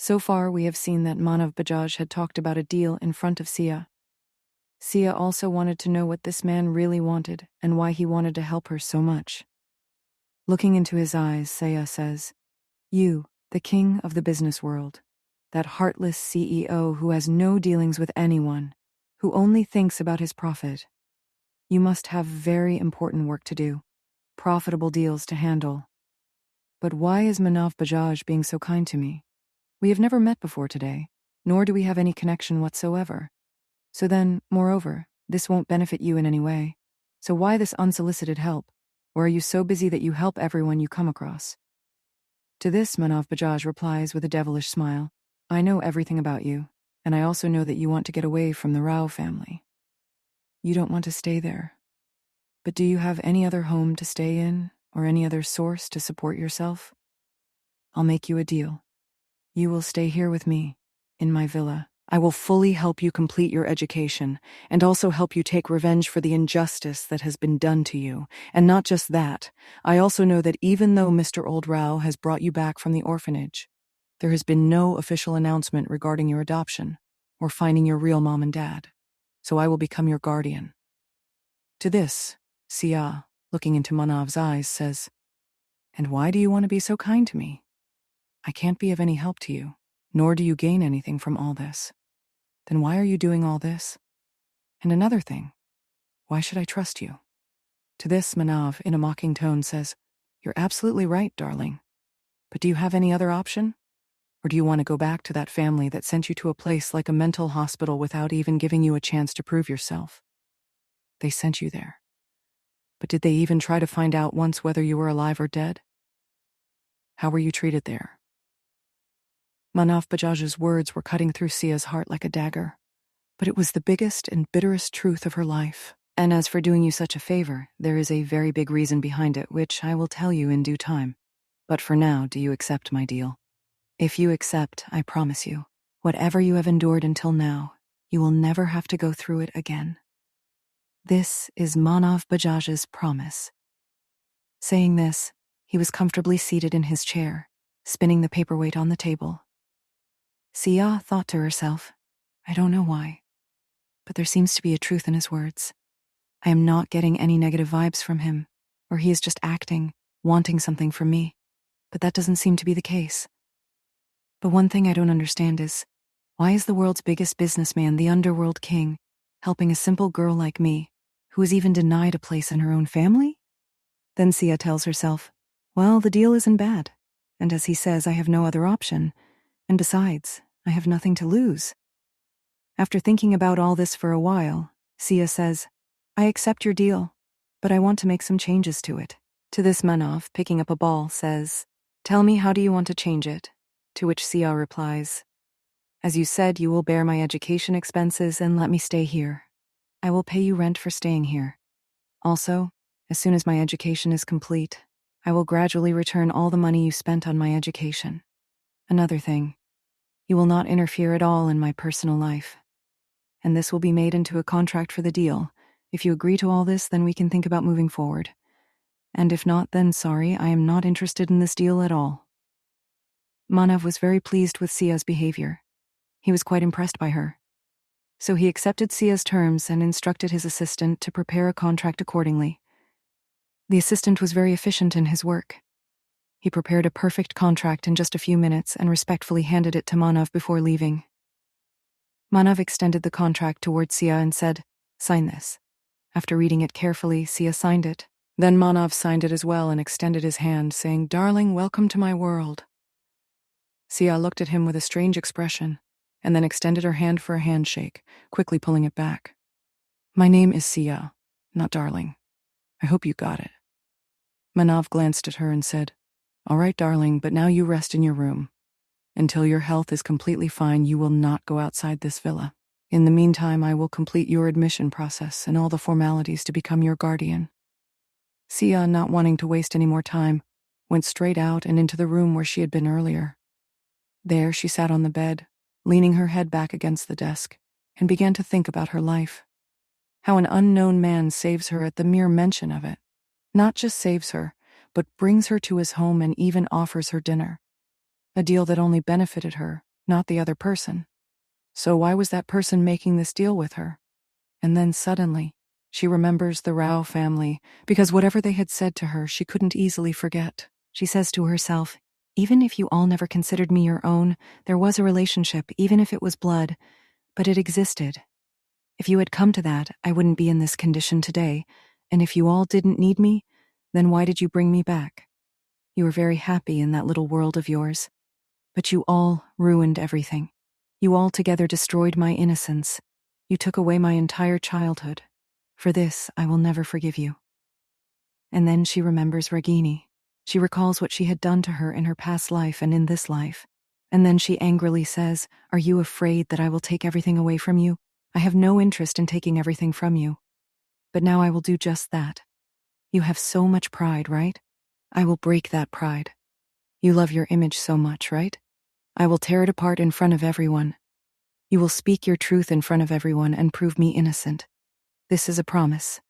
So far, we have seen that Manav Bajaj had talked about a deal in front of Siya. Siya also wanted to know what this man really wanted and why he wanted to help her so much. Looking into his eyes, Siya says, "You, the king of the business world, that heartless CEO who has no dealings with anyone, who only thinks about his profit. You must have very important work to do, profitable deals to handle. But why is Manav Bajaj being so kind to me? We have never met before today, nor do we have any connection whatsoever. So then, moreover, this won't benefit you in any way. So why this unsolicited help? Or are you so busy that you help everyone you come across?" To this, Manav Bajaj replies with a devilish smile, "I know everything about you, and I also know that you want to get away from the Rao family. You don't want to stay there. But do you have any other home to stay in, or any other source to support yourself? I'll make you a deal. You will stay here with me, in my villa. I will fully help you complete your education, and also help you take revenge for the injustice that has been done to you. And not just that, I also know that even though Mr. Old Rao has brought you back from the orphanage, there has been no official announcement regarding your adoption, or finding your real mom and dad. So I will become your guardian." To this, Siya, looking into Manav's eyes, says, "And why do you want to be so kind to me? I can't be of any help to you, nor do you gain anything from all this. Then why are you doing all this? And another thing, why should I trust you?" To this, Manav, in a mocking tone, says, "You're absolutely right, darling. But do you have any other option? Or do you want to go back to that family that sent you to a place like a mental hospital without even giving you a chance to prove yourself? They sent you there. But did they even try to find out once whether you were alive or dead? How were you treated there?" Manav Bajaj's words were cutting through Sia's heart like a dagger, but it was the biggest and bitterest truth of her life. "And as for doing you such a favor, there is a very big reason behind it, which I will tell you in due time. But for now, do you accept my deal? If you accept, I promise you, whatever you have endured until now, you will never have to go through it again. This is Manav Bajaj's promise." Saying this, he was comfortably seated in his chair, spinning the paperweight on the table. Siya thought to herself, "I don't know why, but there seems to be a truth in his words. I am not getting any negative vibes from him, or he is just acting, wanting something from me, but that doesn't seem to be the case. But one thing I don't understand is, why is the world's biggest businessman, the underworld king, helping a simple girl like me, who is even denied a place in her own family?" Then Siya tells herself, "Well, the deal isn't bad, and as he says, I have no other option, and besides, I have nothing to lose." After thinking about all this for a while, Siya says, "I accept your deal, but I want to make some changes to it." To this, Manav, picking up a ball, says, "Tell me, how do you want to change it?" To which Siya replies, "As you said, you will bear my education expenses and let me stay here. I will pay you rent for staying here. Also, as soon as my education is complete, I will gradually return all the money you spent on my education. Another thing, you will not interfere at all in my personal life. And this will be made into a contract for the deal. If you agree to all this, then we can think about moving forward. And if not, then sorry, I am not interested in this deal at all." Manav was very pleased with Sia's behavior. He was quite impressed by her. So he accepted Sia's terms and instructed his assistant to prepare a contract accordingly. The assistant was very efficient in his work. He prepared a perfect contract in just a few minutes and respectfully handed it to Manav before leaving. Manav extended the contract towards Siya and said, "Sign this." After reading it carefully, Siya signed it. Then Manav signed it as well and extended his hand, saying, "Darling, welcome to my world." Siya looked at him with a strange expression, and then extended her hand for a handshake, quickly pulling it back. "My name is Siya, not Darling. I hope you got it." Manav glanced at her and said, "All right, darling, but now you rest in your room. Until your health is completely fine, you will not go outside this villa. In the meantime, I will complete your admission process and all the formalities to become your guardian." Siya, not wanting to waste any more time, went straight out and into the room where she had been earlier. There she sat on the bed, leaning her head back against the desk, and began to think about her life. How an unknown man saves her at the mere mention of it. Not just saves her, but brings her to his home and even offers her dinner. A deal that only benefited her, not the other person. So why was that person making this deal with her? And then suddenly, she remembers the Rao family, because whatever they had said to her, she couldn't easily forget. She says to herself, even if you all never considered me your own, there was a relationship, even if it was blood, but it existed. If you had come to that, I wouldn't be in this condition today, and if you all didn't need me, then why did you bring me back? You were very happy in that little world of yours, but you all ruined everything. You all together destroyed my innocence. You took away my entire childhood. For this, I will never forgive you. And then she remembers Ragini. She recalls what she had done to her in her past life and in this life. And then she angrily says, are you afraid that I will take everything away from you? I have no interest in taking everything from you. But now I will do just that. You have so much pride, right? I will break that pride. You love your image so much, right? I will tear it apart in front of everyone. You will speak your truth in front of everyone and prove me innocent. This is a promise.